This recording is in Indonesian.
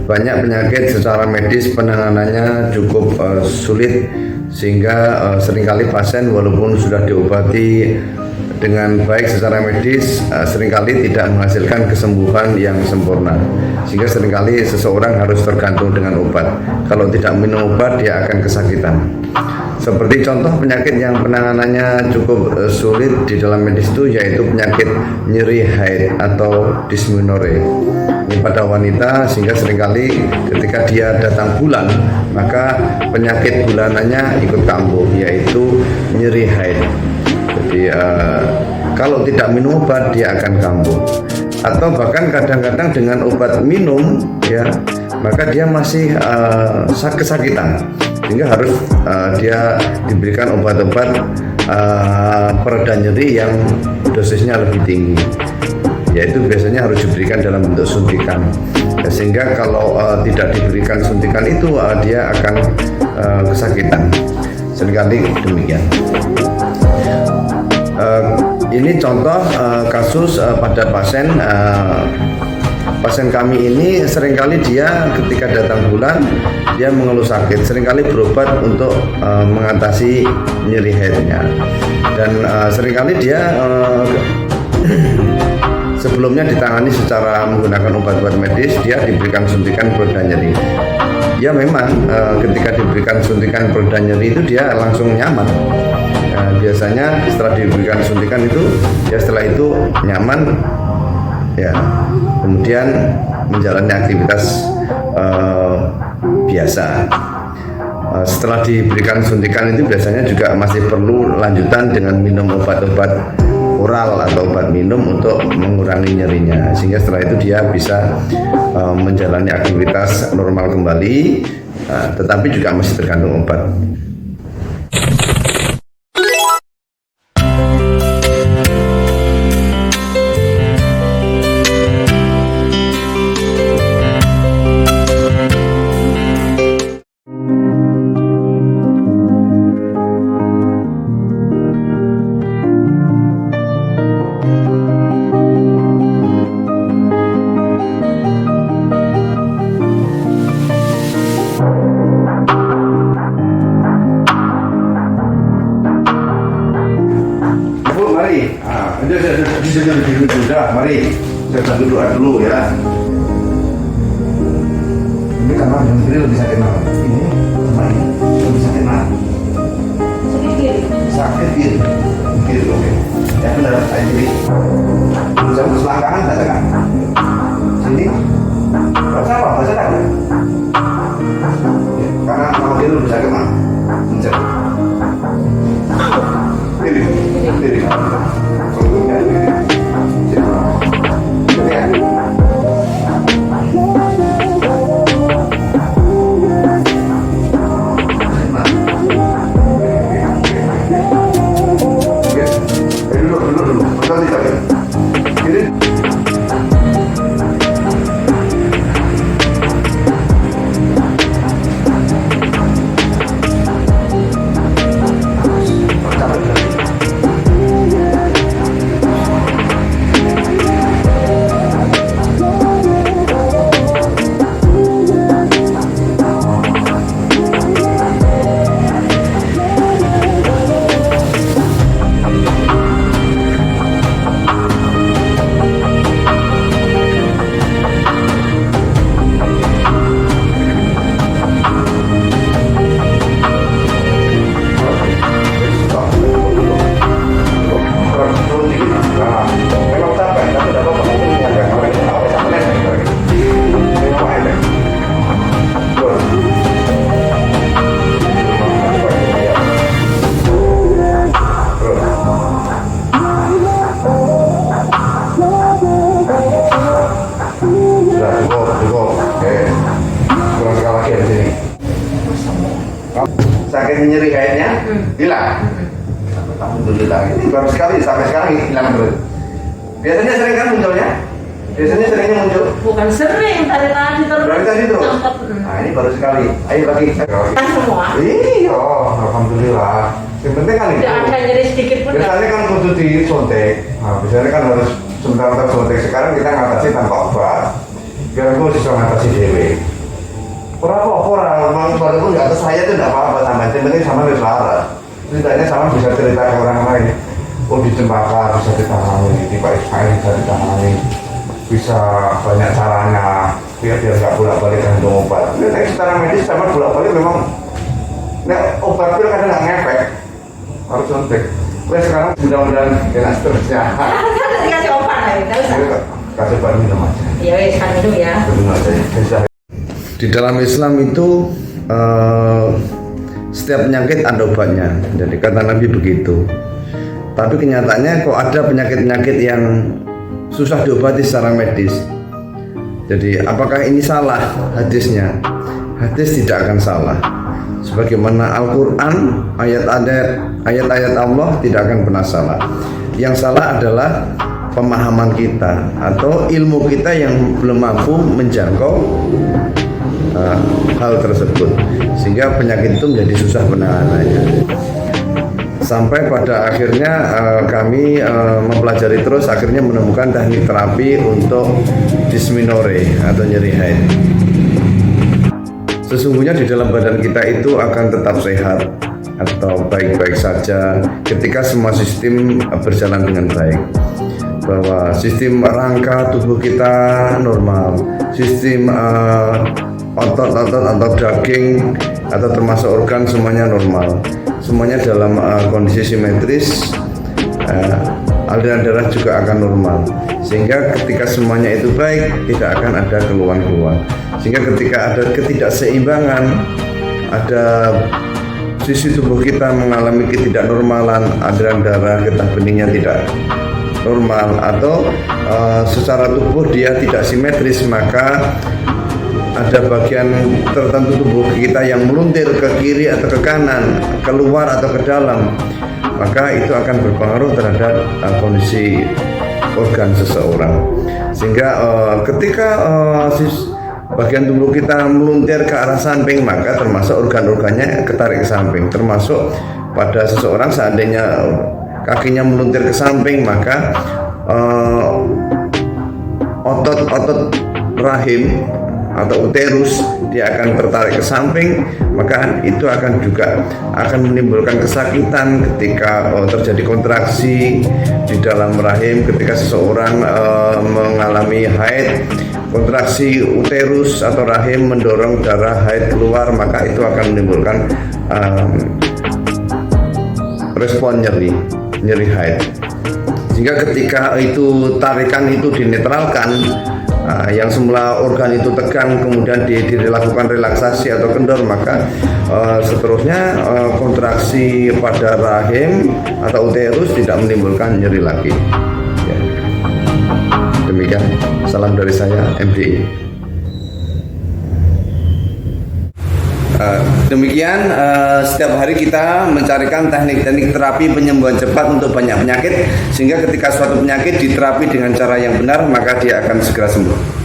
banyak penyakit secara medis penanganannya cukup sulit, sehingga seringkali pasien walaupun sudah diobati dengan baik secara medis seringkali tidak menghasilkan kesembuhan yang sempurna, sehingga seringkali seseorang harus tergantung dengan obat. Kalau tidak minum obat dia akan kesakitan. Seperti contoh penyakit yang penanganannya cukup sulit di dalam medis itu yaitu penyakit nyeri haid atau dysmenorrhea. Ini pada wanita, sehingga seringkali ketika dia datang bulan maka penyakit bulanannya ikut kambuh, yaitu nyeri haid. Jadi kalau tidak minum obat dia akan kambuh, atau bahkan kadang-kadang dengan obat minum ya maka dia masih kesakitan, sehingga harus dia diberikan obat-obat pereda nyeri yang dosisnya lebih tinggi, yaitu biasanya harus diberikan dalam bentuk suntikan. Ya, sehingga kalau tidak diberikan suntikan itu dia akan kesakitan. Seringkali demikian. Ini contoh kasus pada pasien kami ini. Seringkali dia ketika datang bulan dia mengeluh sakit, seringkali berobat untuk mengatasi nyeri haidnya, dan seringkali dia sebelumnya ditangani secara menggunakan obat-obat medis, dia diberikan suntikan pereda nyeri. Ya memang ketika diberikan suntikan pereda nyeri itu dia langsung nyaman. Biasanya setelah diberikan suntikan itu ya setelah itu nyaman ya, kemudian menjalani aktivitas biasa. Setelah diberikan suntikan itu biasanya juga masih perlu lanjutan dengan minum obat-obat oral atau obat minum untuk mengurangi nyerinya, sehingga setelah itu dia bisa menjalani aktivitas normal kembali, tetapi juga masih tergantung obat. Sudah, mari kita bantu doa dulu ya. Ini karena yang kiri lebih sakit mah. Ini sama ini lebih sakit mah. Sakit kiri. Kiri oke. Ya benar, saya kiri. Bisa selangkangan tak kan? Sini. Bahasa apa? Bahasa tak ada. Karena kalau kiri lebih sakit mah. Mencet. Kiri. Kiri. Sakit nyeri haidnya hilang. Alhamdulillah, ini baru sekali, sampai sekarang hilang terus. Biasanya sering kan munculnya? Biasanya seringnya muncul? Bukan sering, dari tadi terus. Dari tadi tuh? Nah ini baru sekali. Ayo lagi. Kan semua? Iya, alhamdulillah. Yang penting kan itu. Tidak ada nyeri sedikit pun. Biasanya kan kudu disontek. Nah, biasanya kan harus sebentar sontek. Sekarang kita ngatasi tanpa obat. Biar aku bisa ngatasi dewe. walaupun nggak ke saya itu nggak apa-apa sama, yang penting sama wis waras. Ceritanya sama bisa cerita ke orang lain. Oh di Cempaka bisa ditangani, di Pak Ismail bisa ditangani, bisa banyak caranya biar nggak bolak-balik untuk obat. Ini secara medis sama bolak-balik memang, obat pil kadang nggak ngefek, harus suntik. Sekarang mudah-mudahan kena seterusnya. Dikasih obat lah, nggak usah. Kasih obat minum aja. Iya wes kan minum ya. Minum aja. Bisa. Di dalam Islam itu setiap penyakit ada obatnya. Jadi kata Nabi begitu. Tapi kenyataannya kok ada penyakit-penyakit yang susah diobati secara medis. Jadi apakah ini salah hadisnya? Hadis tidak akan salah. Sebagaimana Al-Quran, ayat-ayat Allah tidak akan pernah salah. Yang salah adalah pemahaman kita atau ilmu kita yang belum mampu menjangkau hal tersebut, sehingga penyakit itu menjadi susah penanganannya. Sampai pada akhirnya kami mempelajari terus, akhirnya menemukan teknik terapi untuk dysmenorrhea atau nyeri haid. Sesungguhnya di dalam badan kita itu akan tetap sehat atau baik-baik saja ketika semua sistem berjalan dengan baik. Bahwa sistem rangka tubuh kita normal, sistem otot-otot atau daging atau termasuk organ semuanya normal, semuanya dalam kondisi simetris, aliran darah juga akan normal, sehingga ketika semuanya itu baik tidak akan ada keluhan-keluhan. Sehingga ketika ada ketidakseimbangan, ada sisi tubuh kita mengalami ketidaknormalan, aliran darah getah benihnya tidak normal atau secara tubuh dia tidak simetris, maka ada bagian tertentu tubuh kita yang meluntir ke kiri atau ke kanan, keluar atau ke dalam, maka itu akan berpengaruh terhadap kondisi organ seseorang. Sehingga ketika bagian tubuh kita meluntir ke arah samping, maka termasuk organ-organnya ketarik ke samping. Termasuk pada seseorang seandainya kakinya meluntir ke samping, maka otot-otot rahim atau uterus dia akan tertarik ke samping, maka itu akan menimbulkan kesakitan ketika terjadi kontraksi di dalam rahim. Ketika seseorang mengalami haid, kontraksi uterus atau rahim mendorong darah haid keluar, maka itu akan menimbulkan respon nyeri haid. Sehingga ketika itu tarikan itu dinetralkan, yang semula organ itu tegang kemudian dilakukan relaksasi atau kendor, maka seterusnya kontraksi pada rahim atau uterus tidak menimbulkan nyeri lagi ya. Demikian, salam dari saya, MDI. Demikian setiap hari kita mencarikan teknik-teknik terapi penyembuhan cepat untuk banyak penyakit, sehingga ketika suatu penyakit diterapi dengan cara yang benar, maka dia akan segera sembuh.